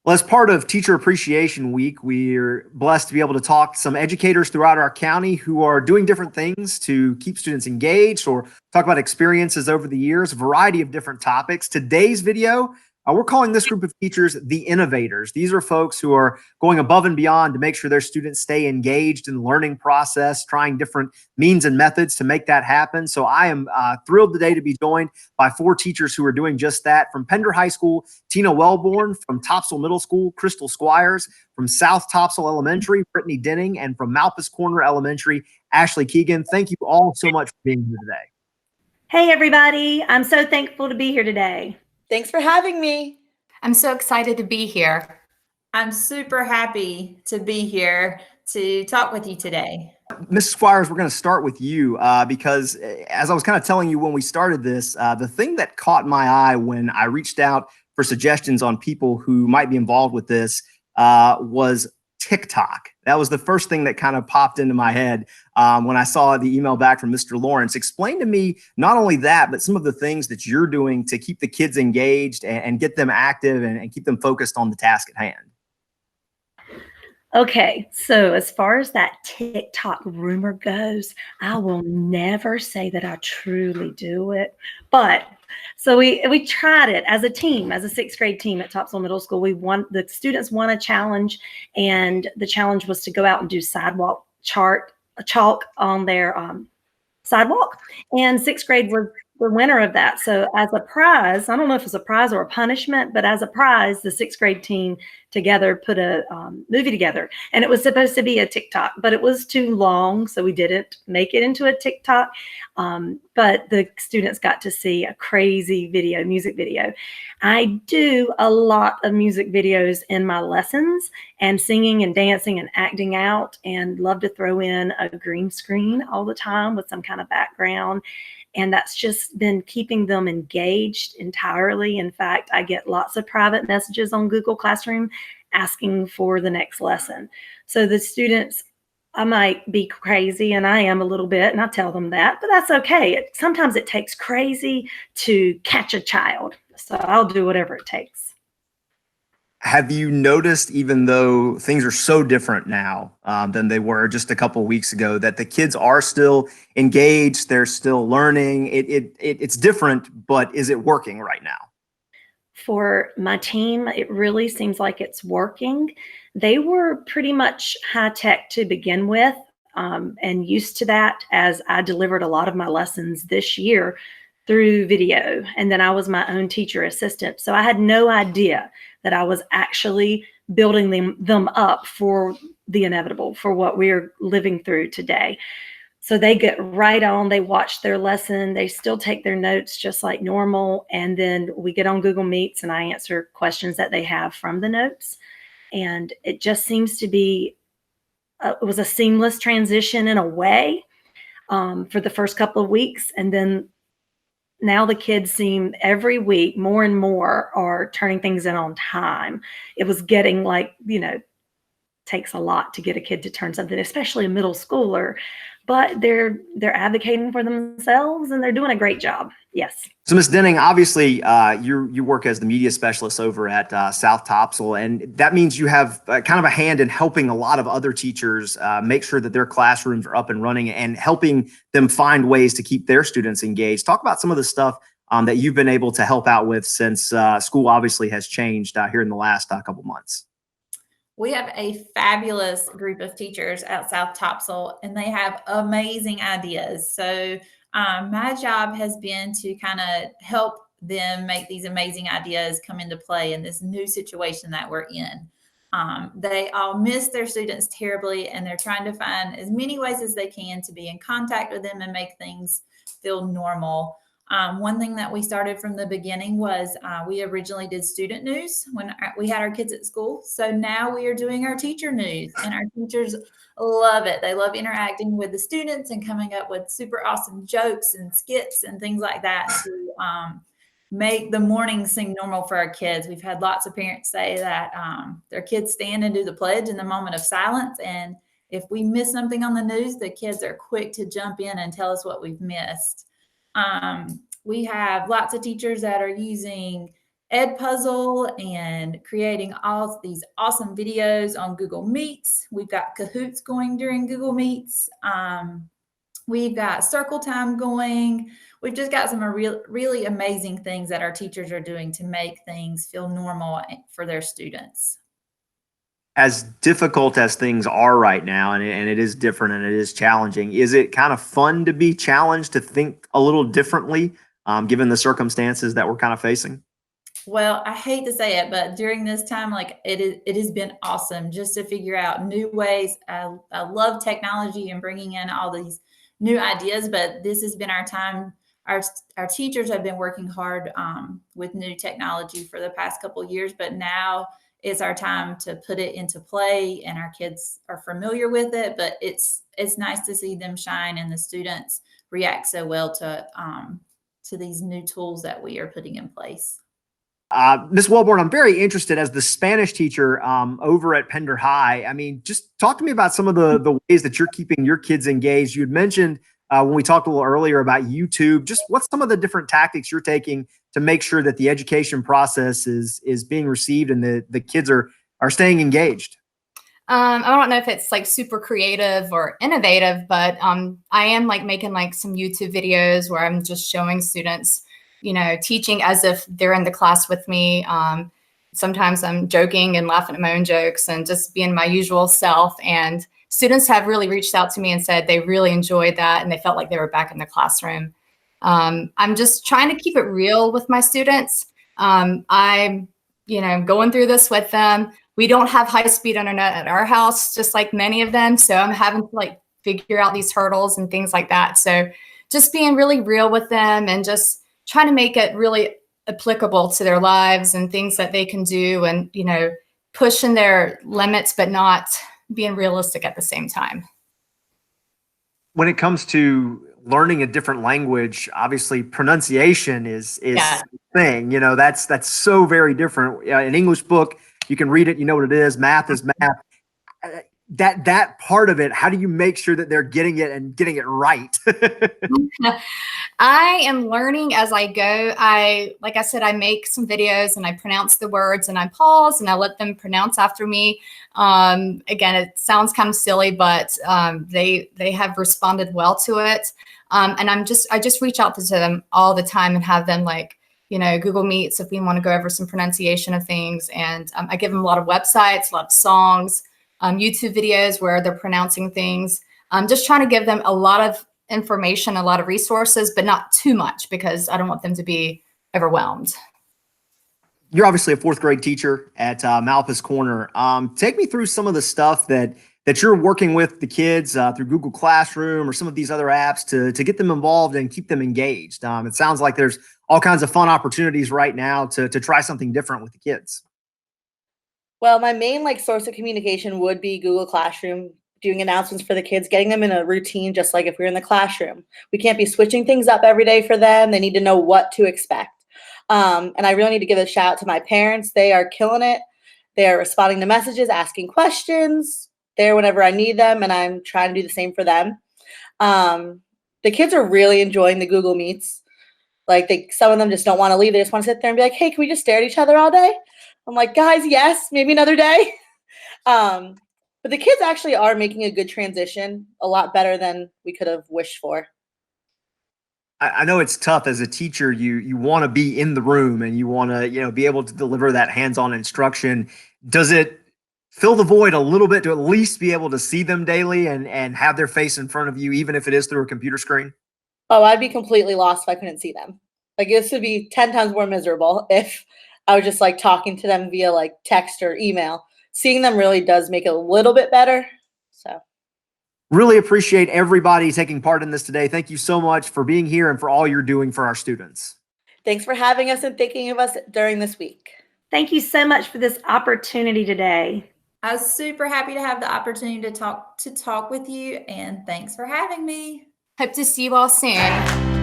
Well, as part of Teacher Appreciation Week, we're blessed to be able to talk to some educators throughout our county who are doing different things to keep students engaged or talk about experiences over the years, a variety of different topics. Today's video, we're calling this group of teachers the Innovators. These are folks who are going above and beyond to make sure their students stay engaged in the learning process, trying different means and methods to make that happen. So I am thrilled today to be joined by four teachers who are doing just that. From Pender High School, Tina Welborn; from Topsail Middle School, Crystal Squires; from South Topsail Elementary, Brittany Denning; and from Malpas Corner Elementary, Ashley Keegan. Thank you all so much for being here today. Hey, everybody. I'm so thankful to be here today. Thanks for having me. I'm so excited to be here. I'm super happy to be here to talk with you today. Mrs. Squires, we're going to start with you because as I was kind of telling you when we started this, the thing that caught my eye when I reached out for suggestions on people who might be involved with this was TikTok. That was the first thing that kind of popped into my head when I saw the email back from Mr. Lawrence. Explain to me not only that, but some of the things that you're doing to keep the kids engaged and get them active and keep them focused on the task at hand. Okay, so as far as that TikTok rumor goes, I will never say that I truly do it. But so we tried it as a team, as a sixth grade team at Topsail Middle School. The students won a challenge, and the challenge was to go out and do sidewalk chalk on their sidewalk. And sixth grade was the winner of that. So as a prize, I don't know if it's a prize or a punishment, but as a prize, the sixth grade team together put a movie together, and it was supposed to be a TikTok, but it was too long, so we didn't make it into a TikTok. But the students got to see a crazy music video. I do a lot of music videos in my lessons, and singing and dancing and acting out, and love to throw in a green screen all the time with some kind of background. And that's just been keeping them engaged entirely. In fact, I get lots of private messages on Google Classroom asking for the next lesson. So the students, I might be crazy, and I am a little bit, and I tell them that, but that's okay. Sometimes it takes crazy to catch a child. So I'll do whatever it takes. Have you noticed, even though things are so different now than they were just a couple of weeks ago, that the kids are still engaged, they're still learning? It's different, but is it working right now? For my team, it really seems like it's working. They were pretty much high tech to begin with, and used to that, as I delivered a lot of my lessons this year through video. And then I was my own teacher assistant. So I had no idea that I was actually building them up for the inevitable, for what we're living through today. So they get right on, they watch their lesson, they still take their notes just like normal. And then we get on Google Meets and I answer questions that they have from the notes. And it just seems to be, it was a seamless transition in a way for the first couple of weeks. And then now the kids seem every week more and more are turning things in on time. It was getting like, takes a lot to get a kid to turn something, especially a middle schooler, but they're advocating for themselves and they're doing a great job. Yes. So Ms. Denning, obviously you work as the media specialist over at South Topsail, and that means you have kind of a hand in helping a lot of other teachers make sure that their classrooms are up and running and helping them find ways to keep their students engaged. Talk about some of the stuff that you've been able to help out with since school obviously has changed here in the last couple months. We have a fabulous group of teachers at South Topsail, and they have amazing ideas. So my job has been to kind of help them make these amazing ideas come into play in this new situation that we're in. They all miss their students terribly, and they're trying to find as many ways as they can to be in contact with them and make things feel normal. One thing that we started from the beginning was we originally did student news when we had our kids at school. So now we are doing our teacher news, and our teachers love it. They love interacting with the students and coming up with super awesome jokes and skits and things like that to make the morning seem normal for our kids. We've had lots of parents say that their kids stand and do the pledge in the moment of silence. And if we miss something on the news, the kids are quick to jump in and tell us what we've missed. We have lots of teachers that are using Ed Puzzle and creating all these awesome videos on Google Meets. We've got Kahoots going during Google Meets. We've got circle time going. We've just got some really amazing things that our teachers are doing to make things feel normal for their students. As difficult as things are right now, and it is different and it is challenging, is it kind of fun to be challenged to think a little differently, given the circumstances that we're kind of facing? Well, I hate to say it, but during this time, like it has been awesome just to figure out new ways. I love technology and bringing in all these new ideas, but this has been our time. Our teachers have been working hard with new technology for the past couple of years, but now it's our time to put it into play, and our kids are familiar with it. But it's nice to see them shine and the students react so well to these new tools that we are putting in place. Ms. Welborn, I'm very interested as the Spanish teacher over at Pender High. I mean, just talk to me about some of the ways that you're keeping your kids engaged. You had mentioned when we talked a little earlier about YouTube, just what's some of the different tactics you're taking to make sure that the education process is being received and the kids are staying engaged? I don't know if it's like super creative or innovative, but I am like making like some YouTube videos where I'm just showing students, you know, teaching as if they're in the class with me. Sometimes I'm joking and laughing at my own jokes and just being my usual self. And students have really reached out to me and said they really enjoyed that and they felt like they were back in the classroom. I'm just trying to keep it real with my students. I'm, you know, going through this with them. We don't have high-speed internet at our house, just like many of them. So I'm having to like figure out these hurdles and things like that. So just being really real with them and just trying to make it really applicable to their lives and things that they can do, and, you know, pushing their limits, but not being realistic at the same time. When it comes to learning a different language, obviously pronunciation is Yeah. the thing, you know, that's so very different. An English book, you can read it, you know what it is. Math is math. That part of it, how do you make sure that they're getting it and getting it right? I am learning as I go. Like I said, I make some videos and I pronounce the words and I pause and I let them pronounce after me. Again, it sounds kind of silly, but they have responded well to it. And I just reach out to them all the time and have them like, you know, Google Meets if we want to go over some pronunciation of things. And I give them a lot of websites, a lot of songs, YouTube videos where they're pronouncing things. I'm just trying to give them a lot of information, a lot of resources, but not too much because I don't want them to be overwhelmed. You're obviously a fourth grade teacher at Malpas Corner. Take me through some of the stuff that you're working with the kids through Google Classroom or some of these other apps to get them involved and keep them engaged. It sounds like there's all kinds of fun opportunities right now to try something different with the kids. Well, my main like source of communication would be Google Classroom, doing announcements for the kids, getting them in a routine, just like if we're in the classroom. We can't be switching things up every day for them. They need to know what to expect. And I really need to give a shout out to my parents. They are killing it. They are responding to messages, asking questions, there whenever I need them, and I'm trying to do the same for them. The kids are really enjoying the Google Meets. Like some of them just don't want to leave. They just want to sit there and be like, hey, can we just stare at each other all day? I'm like, guys, yes, maybe another day. But the kids actually are making a good transition, a lot better than we could have wished for. I know it's tough as a teacher. You want to be in the room and you want to, you know, be able to deliver that hands-on instruction. Does it fill the void a little bit to at least be able to see them daily and have their face in front of you, even if it is through a computer screen? Oh, I'd be completely lost if I couldn't see them. Like this would be 10 times more miserable if I was just like talking to them via like text or email. Seeing them really does make it a little bit better. So really appreciate everybody taking part in this today. Thank you so much for being here and for all you're doing for our students. Thanks for having us and thinking of us during this week. Thank you so much for this opportunity today. I was super happy to have the opportunity to talk with you, and thanks for having me. Hope to see you all soon.